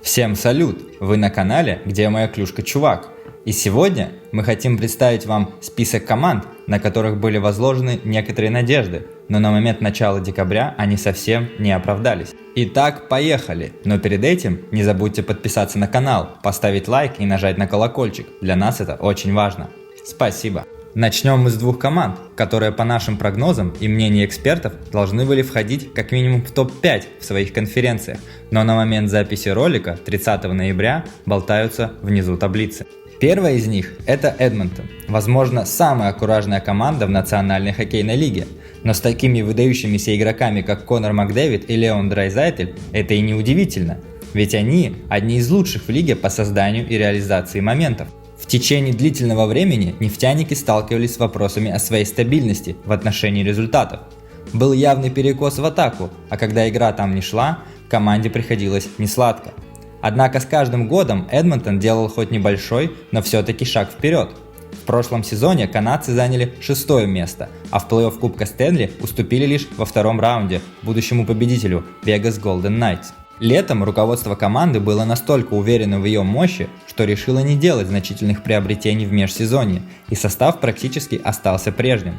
Всем салют! Вы на канале «Где моя клюшка, чувак?». И сегодня мы хотим представить вам список команд, на которых были возложены некоторые надежды, но на момент начала декабря они совсем не оправдались. Итак, поехали! Но перед этим не забудьте подписаться на канал, поставить лайк и нажать на колокольчик. Для нас это очень важно. Спасибо! Начнем мы с двух команд, которые по нашим прогнозам и мнению экспертов должны были входить как минимум в топ-5 в своих конференциях, но на момент записи ролика 30 ноября болтаются внизу таблицы. Первая из них – это Эдмонтон, возможно, самая куражная команда в Национальной хоккейной лиге, но с такими выдающимися игроками, как Конор Макдэвид и Леон Драйзайтель, это и не удивительно, ведь они одни из лучших в лиге по созданию и реализации моментов. В течение длительного времени нефтяники сталкивались с вопросами о своей стабильности в отношении результатов. Был явный перекос в атаку, а когда игра там не шла, команде приходилось несладко. Однако с каждым годом Эдмонтон делал хоть небольшой, но все-таки шаг вперед. В прошлом сезоне канадцы заняли 6-е место, а в плей-офф Кубка Стэнли уступили лишь во втором раунде будущему победителю Vegas Golden Knights. Летом руководство команды было настолько уверено в ее мощи, что решило не делать значительных приобретений в межсезонье, и состав практически остался прежним.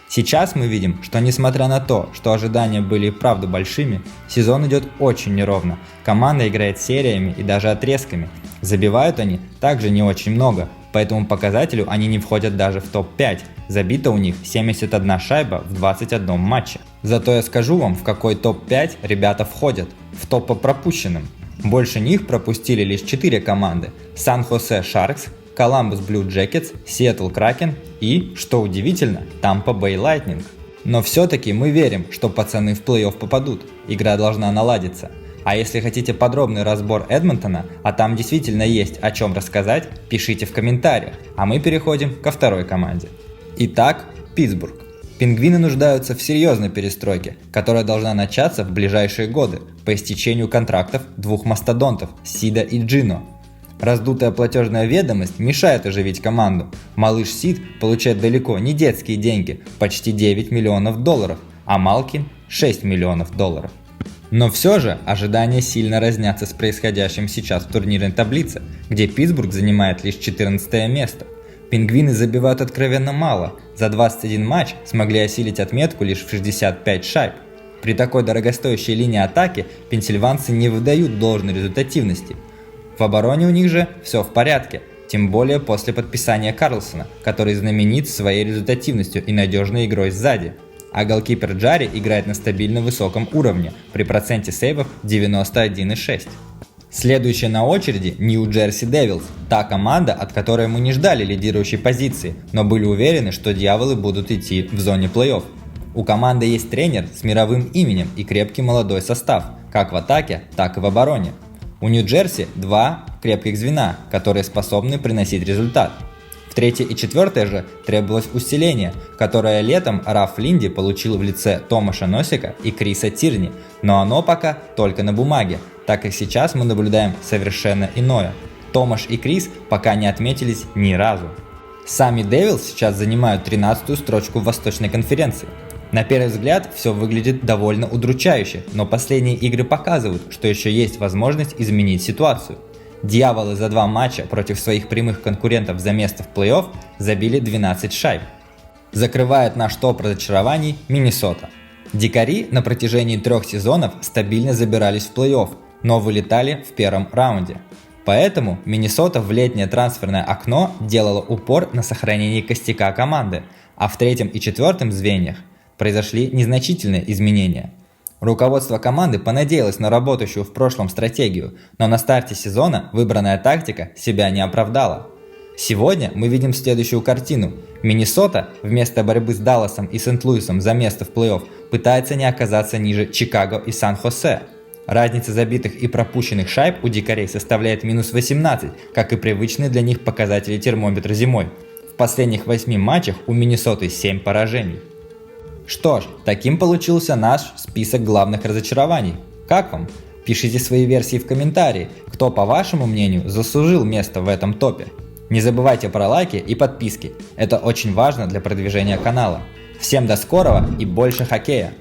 Сейчас мы видим, что несмотря на то, что ожидания были и правда большими, сезон идет очень неровно, команда играет сериями и даже отрезками, забивают они также не очень много, по этому показателю они не входят даже в топ-5, забито у них 71 шайба в 21 матче. Зато я скажу вам, в какой топ-5 ребята входят, в топ по пропущенным. Больше них пропустили лишь 4 команды: Сан-Хосе Шаркс, Коламбус Блю Джекетс, Сиэтл Кракен и, что удивительно, Тампа Бэй Лайтнинг. Но все-таки мы верим, что пацаны в плей-офф попадут, игра должна наладиться. А если хотите подробный разбор Эдмонтона, а там действительно есть о чем рассказать, пишите в комментариях, а мы переходим ко второй команде. Итак, Питтсбург. Пингвины нуждаются в серьезной перестройке, которая должна начаться в ближайшие годы по истечению контрактов двух мастодонтов Сида и Джино. Раздутая платежная ведомость мешает оживить команду. Малыш Сид получает далеко не детские деньги, почти 9 миллионов долларов, а Малкин 6 миллионов долларов. Но все же ожидания сильно разнятся с происходящим сейчас в турнирной таблице, где Питтсбург занимает лишь 14 место. Пингвины забивают откровенно мало, за 21 матч смогли осилить отметку лишь в 65 шайб. При такой дорогостоящей линии атаки пенсильванцы не выдают должной результативности. В обороне у них же все в порядке, тем более после подписания Карлсона, который знаменит своей результативностью и надежной игрой сзади. А голкипер Джарри играет на стабильно высоком уровне при проценте сейвов 91,6. Следующая на очереди Нью-Джерси Девилс, та команда, от которой мы не ждали лидирующей позиции, но были уверены, что дьяволы будут идти в зоне плей-офф. У команды есть тренер с мировым именем и крепкий молодой состав, как в атаке, так и в обороне. У Нью-Джерси два крепких звена, которые способны приносить результат. В третье и четвертое же требовалось усиление, которое летом Раф Линди получил в лице Томаша Носика и Криса Тирни, но оно пока только на бумаге, так как сейчас мы наблюдаем совершенно иное. Томаш и Крис пока не отметились ни разу. Сами Девилс сейчас занимают 13-ю строчку в Восточной конференции. На первый взгляд все выглядит довольно удручающе, но последние игры показывают, что еще есть возможность изменить ситуацию. Дьяволы за 2 матча против своих прямых конкурентов за место в плей-офф забили 12 шайб. Закрывает наш топ разочарований Миннесота. Дикари на протяжении 3 сезонов стабильно забирались в плей-офф, но вылетали в первом раунде. Поэтому Миннесота в летнее трансферное окно делала упор на сохранение костяка команды, а в 3-м и 4-м звеньях произошли незначительные изменения. Руководство команды понадеялось на работающую в прошлом стратегию, но на старте сезона выбранная тактика себя не оправдала. Сегодня мы видим следующую картину. Миннесота вместо борьбы с Далласом и Сент-Луисом за место в плей-офф пытается не оказаться ниже Чикаго и Сан-Хосе. Разница забитых и пропущенных шайб у дикарей составляет минус 18, как и привычные для них показатели термометра зимой. В последних 8 матчах у Миннесоты 7 поражений. Что ж, таким получился наш список главных разочарований. Как вам? Пишите свои версии в комментарии, кто, по вашему мнению, заслужил место в этом топе. Не забывайте про лайки и подписки, это очень важно для продвижения канала. Всем до скорого и больше хоккея!